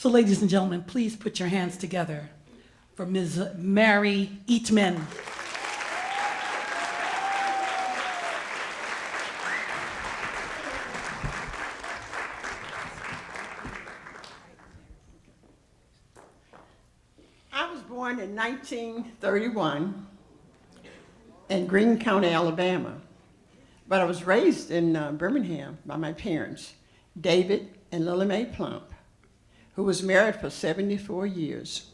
So ladies and gentlemen, please put your hands together for Ms. Mary Eatmon. I was born in 1931 in Greene County, Alabama, but I was raised in Birmingham by my parents, David and Lily Mae Plump, who was married for 74 years.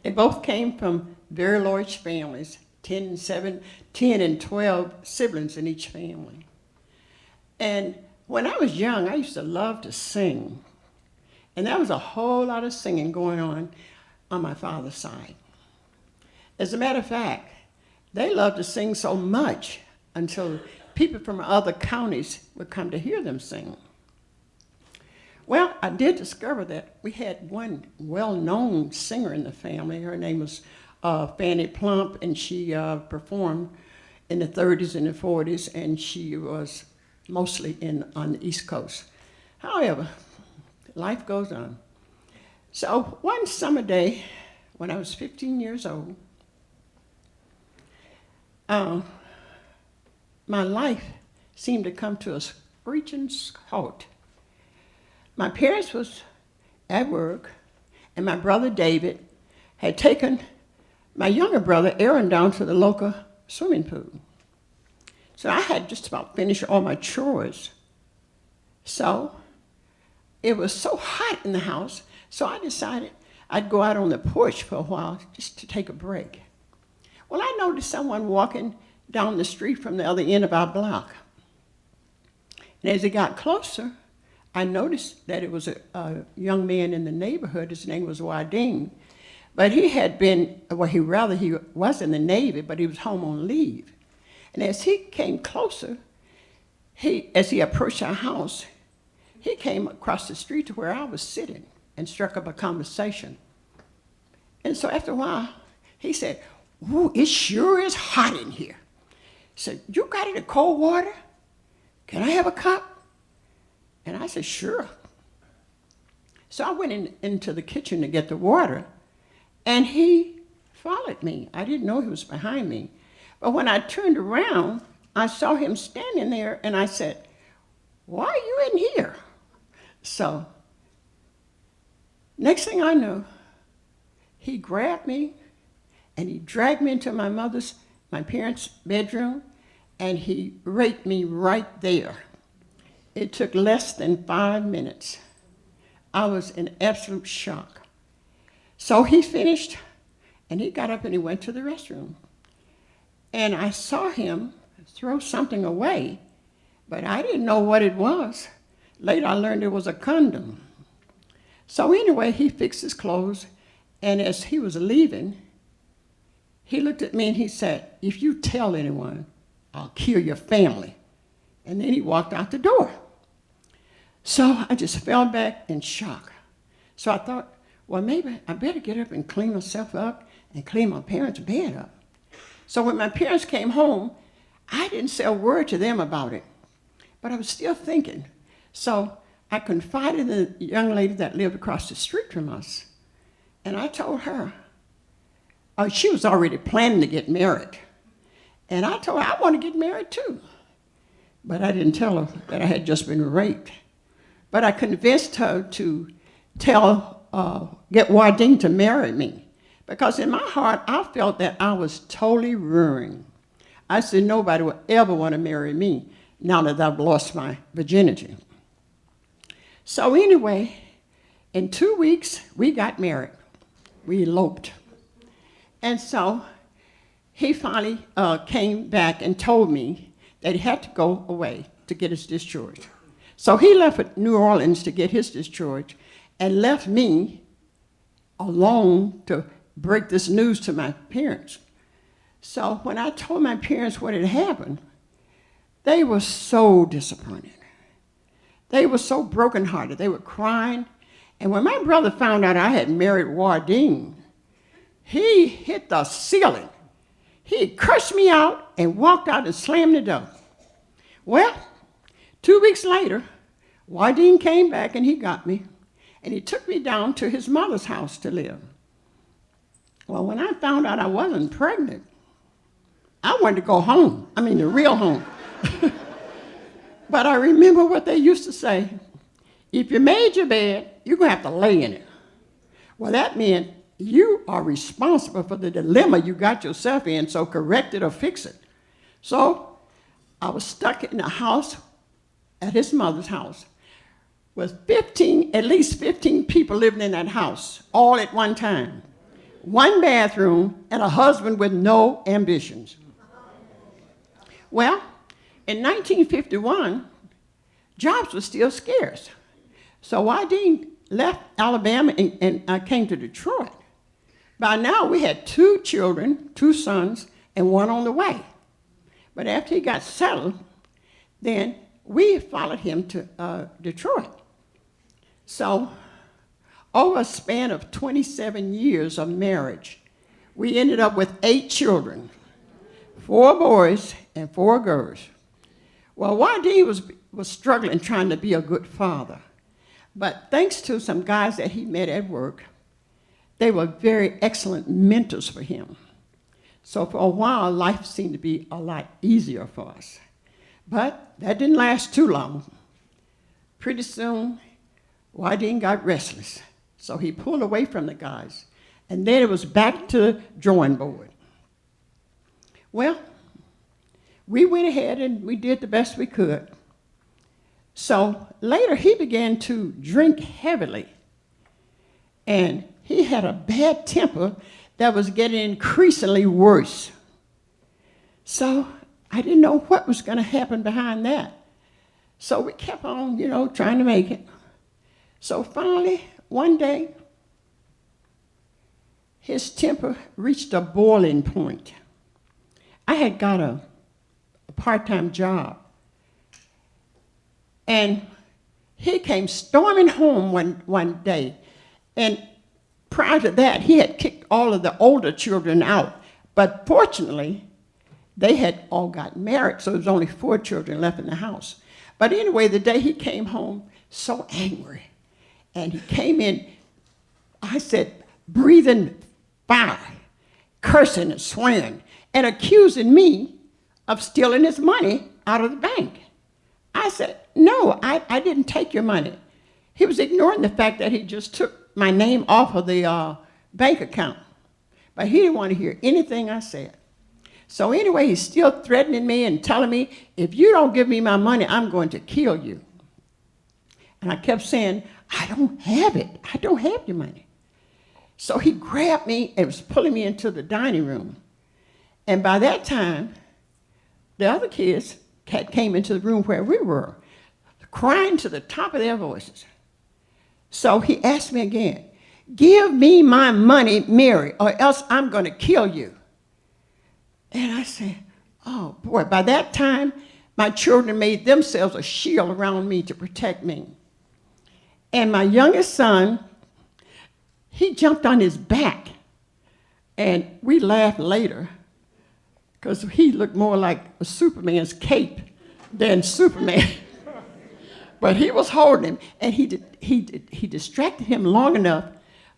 They both came from very large families, 10 and 12 siblings in each family. And when I was young, I used to love to sing. And there was a whole lot of singing going on my father's side. As a matter of fact, they loved to sing so much until people from other counties would come to hear them sing. Well, I did discover that we had one well-known singer in the family. Her name was Fanny Plump, and she performed in the 30s and the 40s, and she was mostly on the East Coast. However, life goes on. So one summer day, when I was 15 years old, my life seemed to come to a screeching halt. My parents was at work, and my brother David had taken my younger brother Aaron down to the local swimming pool. So I had just about finished all my chores. So it was so hot in the house, so I decided I'd go out on the porch for a while just to take a break. Well, I noticed someone walking down the street from the other end of our block. And as it got closer, I noticed that it was a young man in the neighborhood. His name was Wardine. But he had been, he was in the Navy, but he was home on leave. And as he came closer, as he approached our house, he came across the street to where I was sitting and struck up a conversation. And so after a while, he said, "Ooh, it sure is hot in here." He said, "You got any cold water? Can I have a cup?" And I said, "Sure." So I went into the kitchen to get the water, and he followed me. I didn't know he was behind me. But when I turned around, I saw him standing there, and I said, "Why are you in here?" So next thing I know, he grabbed me, and he dragged me into my parents' bedroom, and he raped me right there. It took less than 5 minutes. I was in absolute shock. So he finished, and he got up and he went to the restroom. And I saw him throw something away, but I didn't know what it was. Later I learned it was a condom. So anyway, he fixed his clothes, and as he was leaving, he looked at me and he said, "If you tell anyone, I'll kill your family." And then he walked out the door. So I just fell back in shock. So I thought, well, maybe I better get up and clean myself up and clean my parents' bed up. So when my parents came home, I didn't say a word to them about it, but I was still thinking. So I confided in the young lady that lived across the street from us, and I told her, she was already planning to get married. And I told her, I want to get married too. But I didn't tell her that I had just been raped. But I convinced her to get Wardine to marry me. Because in my heart, I felt that I was totally ruined. I said, nobody would ever want to marry me now that I've lost my virginity. So anyway, in 2 weeks, we got married. We eloped. And so he finally came back and told me that he had to go away to get his discharge. So he left for New Orleans to get his discharge and left me alone to break this news to my parents. So when I told my parents what had happened, they were so disappointed. They were so brokenhearted. They were crying. And when my brother found out I had married Wardine, he hit the ceiling. He cursed me out and walked out and slammed the door. Well, 2 weeks later, Wardine came back and he got me. And he took me down to his mother's house to live. Well, when I found out I wasn't pregnant, I wanted to go home. I mean, the real home. But I remember what they used to say. If you made your bed, you're going to have to lay in it. Well, that meant you are responsible for the dilemma you got yourself in, so correct it or fix it. So I was stuck in a house at his mother's house with at least 15 people living in that house, all at one time. One bathroom and a husband with no ambitions. Well, in 1951, jobs were still scarce. So Wadeen left Alabama and came to Detroit. By now, we had 2 children, 2 sons, and 1 on the way. But after he got settled, then we followed him to Detroit. So over a span of 27 years of marriage, we ended up with 8 children, 4 boys and 4 girls. Well, Wadeen was struggling trying to be a good father. But thanks to some guys that he met at work, they were very excellent mentors for him. So for a while, life seemed to be a lot easier for us. But that didn't last too long. Pretty soon, Wadeen got restless. So he pulled away from the guys. And then it was back to the drawing board. Well, we went ahead and we did the best we could. So later he began to drink heavily. And he had a bad temper that was getting increasingly worse. So I didn't know what was going to happen behind that. So we kept on, trying to make it. So finally, one day, his temper reached a boiling point. I had got a part-time job. And he came storming home one day. And prior to that, he had kicked all of the older children out. But fortunately, they had all gotten married, so there was only 4 children left in the house. But anyway, the day he came home, so angry. And he came in, I said, breathing fire, cursing and swearing, and accusing me of stealing his money out of the bank. I said, no, I didn't take your money. He was ignoring the fact that he just took my name off of the bank account. But he didn't want to hear anything I said. So anyway, he's still threatening me and telling me, if you don't give me my money, I'm going to kill you. And I kept saying, I don't have it. I don't have your money. So he grabbed me and was pulling me into the dining room. And by that time, the other kids came into the room where we were, crying to the top of their voices. So he asked me again, give me my money, Mary, or else I'm going to kill you. And I said, oh boy, by that time, my children made themselves a shield around me to protect me. And my youngest son, he jumped on his back. And we laughed later because he looked more like a Superman's cape than Superman. But he was holding him, and he distracted him long enough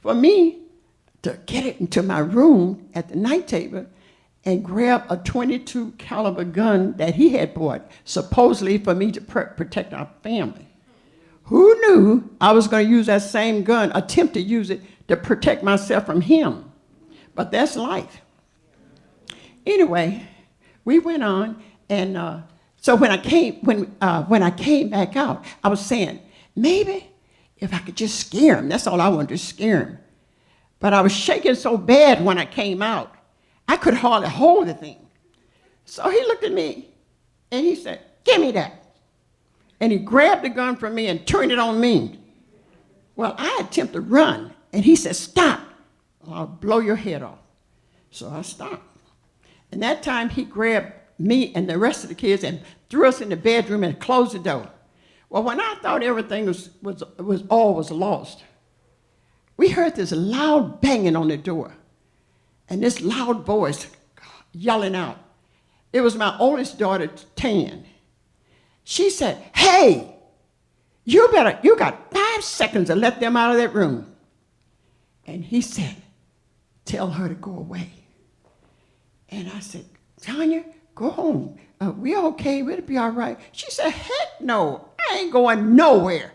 for me to get it into my room at the night table and grab a .22 caliber gun that he had bought, supposedly for me to protect our family. Who knew I was going to use that same gun, attempt to use it to protect myself from him? But that's life. Anyway, we went on, and so when I came back out, I was saying, maybe if I could just scare him. That's all I wanted to scare him. But I was shaking so bad when I came out, I could hardly hold the thing. So he looked at me, and he said, give me that. And he grabbed the gun from me and turned it on me. Well, I attempted to run, and he said, stop, or I'll blow your head off. So I stopped. And that time he grabbed me and the rest of the kids and threw us in the bedroom and closed the door. Well, when I thought everything was lost, we heard this loud banging on the door and this loud voice yelling out. It was my oldest daughter, Tan. She said, hey, you got 5 5 seconds to let them out of that room. And he said, tell her to go away. And I said, Tanya, go home. We're okay. It'll be all right. She said, heck no. I ain't going nowhere.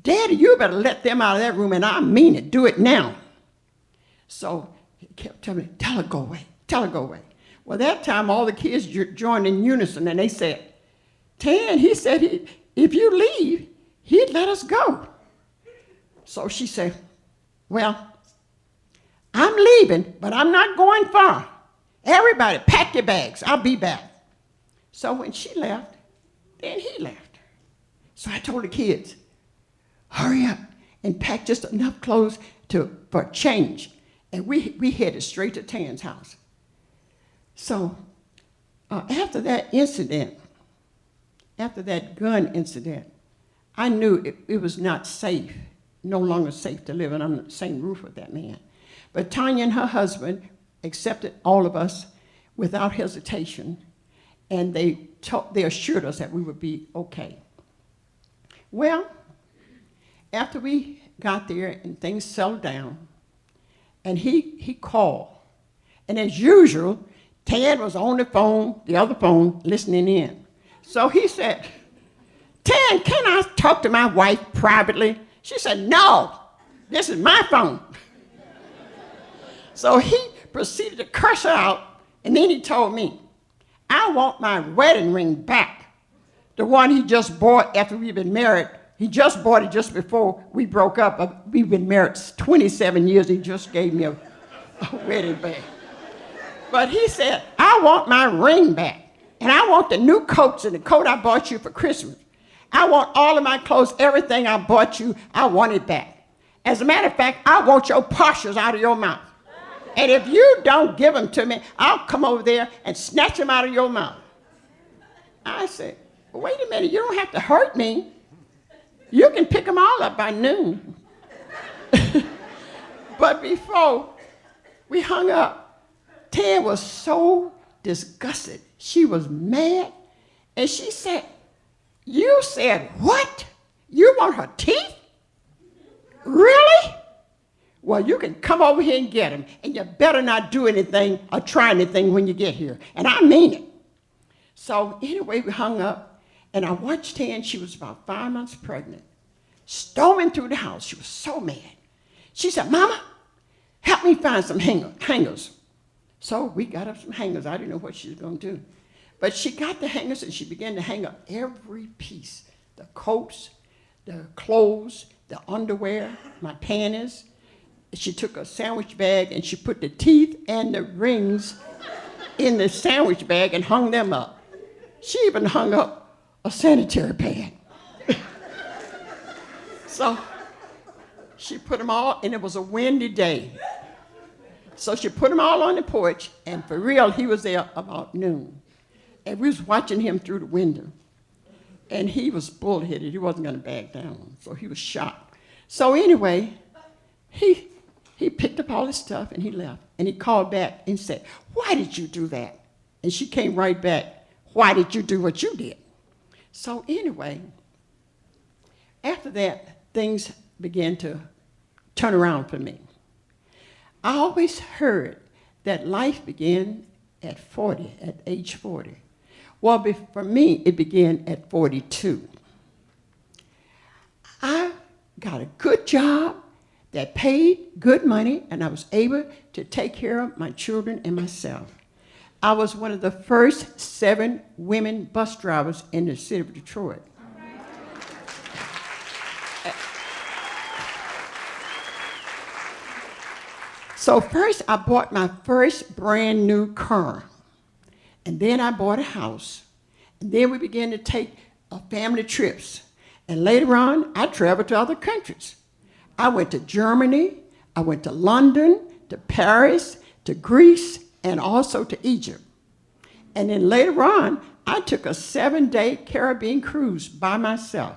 Daddy, you better let them out of that room, and I mean it. Do it now. So he kept telling me, tell her go away. Tell her go away. Well, that time, all the kids joined in unison, and they said, Tan, he said, if you leave, he'd let us go. So she said, well, I'm leaving, but I'm not going far. Everybody, pack your bags. I'll be back. So when she left, then he left. So I told the kids, hurry up and pack just enough clothes for change. And we headed straight to Tan's house. So after that incident, after that gun incident, I knew it was not safe, no longer safe to live under the same roof with that man. But Tanya and her husband accepted all of us without hesitation, and they assured us that we would be okay. Well, after we got there and things settled down, and he called, and as usual, Tad was on the other phone, listening in. So he said, Tad, can I talk to my wife privately? She said, no, this is my phone. So he proceeded to curse her out, and then he told me, I want my wedding ring back. The one he just bought after we've been married. He just bought it just before we broke up. We've been married 27 years. He just gave me a wedding bag. But he said, I want my ring back. And I want the new coats and the coat I bought you for Christmas. I want all of my clothes, everything I bought you, I want it back. As a matter of fact, I want your partials out of your mouth. And if you don't give them to me, I'll come over there and snatch them out of your mouth. I said, wait a minute, you don't have to hurt me. You can pick them all up by noon. But before we hung up, Ted was so disgusted. She was mad. And she said, you said what? You want her teeth? Really? Well, you can come over here and get them. And you better not do anything or try anything when you get here. And I mean it. So anyway, we hung up. And I watched her, and she was about 5 months pregnant, storming through the house. She was so mad. She said, Mama, help me find some hangers. So we got up some hangers. I didn't know what she was going to do. But she got the hangers, and she began to hang up every piece, the coats, the clothes, the underwear, my panties. She took a sandwich bag, and she put the teeth and the rings in the sandwich bag and hung them up. She even hung up a sanitary pad. So she put them all, and it was a windy day. So she put them all on the porch, and for real, he was there about noon. And we was watching him through the window. And he was bullheaded. He wasn't going to back down, so he was shocked. So anyway, he picked up all his stuff, and he left. And he called back and said, why did you do that? And she came right back, why did you do what you did? So anyway, after that, things began to turn around for me. I always heard that life began at 40, at age 40. Well, for me, it began at 42. I got a good job that paid good money, and I was able to take care of my children and myself. I was one of the first 7 women bus drivers in the city of Detroit. So first, I bought my first brand new car. And then I bought a house. And then we began to take family trips. And later on, I traveled to other countries. I went to Germany, I went to London, to Paris, to Greece, and also to Egypt. And then later on, I took a 7-day Caribbean cruise by myself.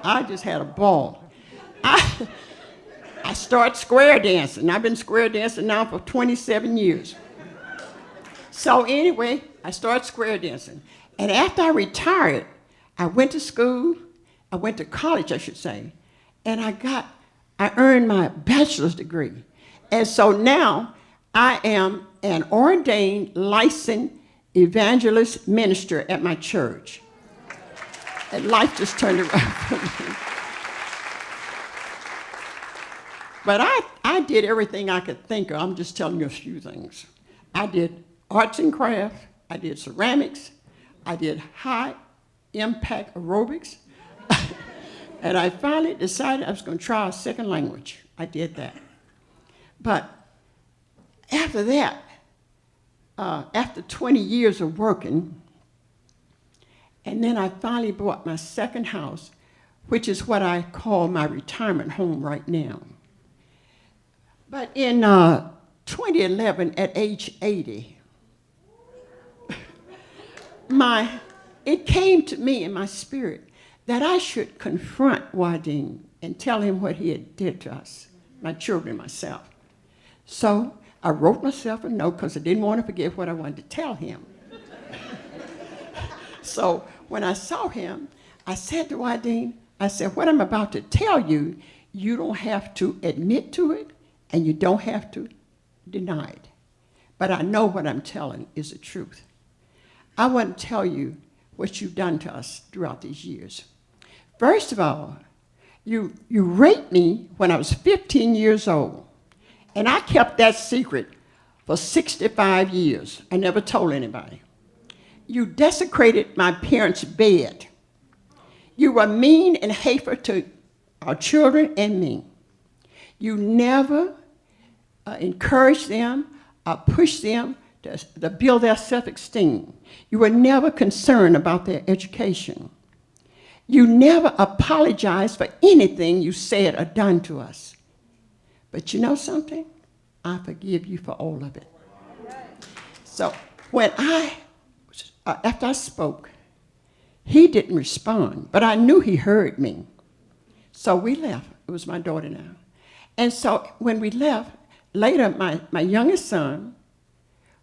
I just had a ball. I started square dancing. I've been square dancing now for 27 years. So anyway, I started square dancing. And after I retired, I went to school. I went to college, I should say. and I earned my bachelor's degree. And so now I am an ordained, licensed evangelist minister at my church. And life just turned around for me. But I did everything I could think of. I'm just telling you a few things. I did arts and crafts. I did ceramics. I did high impact aerobics. And I finally decided I was going to try a second language. I did that. But after that, after 20 years of working, and then I finally bought my second house, which is what I call my retirement home right now. But in 2011, at age 80, it came to me in my spirit that I should confront Wading and tell him what he had did to us, my children, myself. So I wrote myself a note because I didn't want to forget what I wanted to tell him. So when I saw him, I said to Wading, I said, what I'm about to tell you, you don't have to admit to it, and you don't have to deny it. But I know what I'm telling is the truth. I want to tell you what you've done to us throughout these years. First of all, you raped me when I was 15 years old. And I kept that secret for 65 years. I never told anybody. You desecrated my parents' bed. You were mean and hateful to our children and me. You never encouraged them or pushed them to build their self-esteem. You were never concerned about their education. You never apologized for anything you said or done to us. But you know something? I forgive you for all of it. So when after I spoke, he didn't respond, but I knew he heard me. So we left. It was my daughter now. And so when we left, later my youngest son,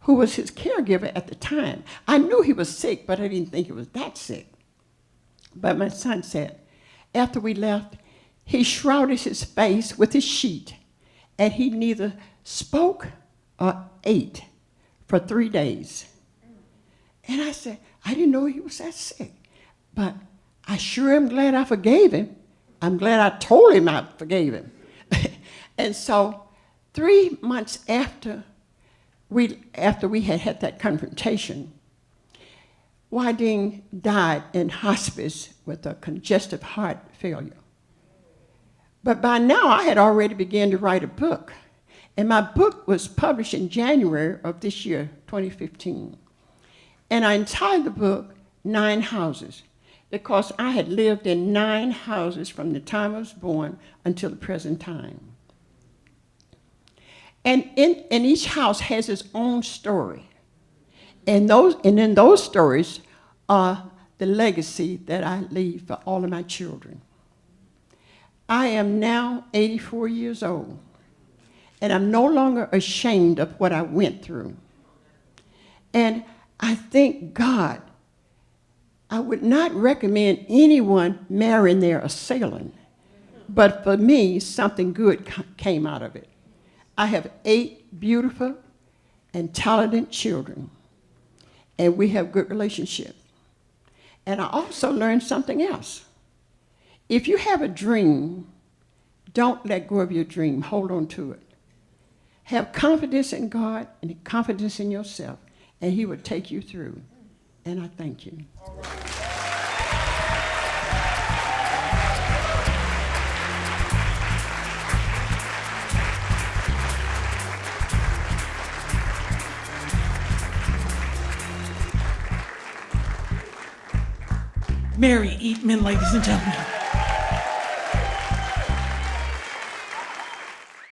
who was his caregiver at the time, I knew he was sick, but I didn't think he was that sick. But my son said, after we left, he shrouded his face with his sheet, and he neither spoke or ate for 3 days. And I said, I didn't know he was that sick, but I sure am glad I forgave him. I'm glad I told him I forgave him. And so 3 months after we had that confrontation, Wading died in hospice with a congestive heart failure. But by now, I had already begun to write a book. And my book was published in January of this year, 2015. And I entitled the book, 9 Houses, because I had lived in 9 houses from the time I was born until the present time. And each house has its own story. And in those stories are the legacy that I leave for all of my children. I am now 84 years old, and I'm no longer ashamed of what I went through. And I thank God. I would not recommend anyone marrying their assailant, but for me, something good came out of it. I have 8 beautiful and talented children, and we have good relationship. And I also learned something else. If you have a dream, don't let go of your dream. Hold on to it. Have confidence in God and confidence in yourself, and he will take you through. And I thank you. Mary Eatmon, ladies and gentlemen.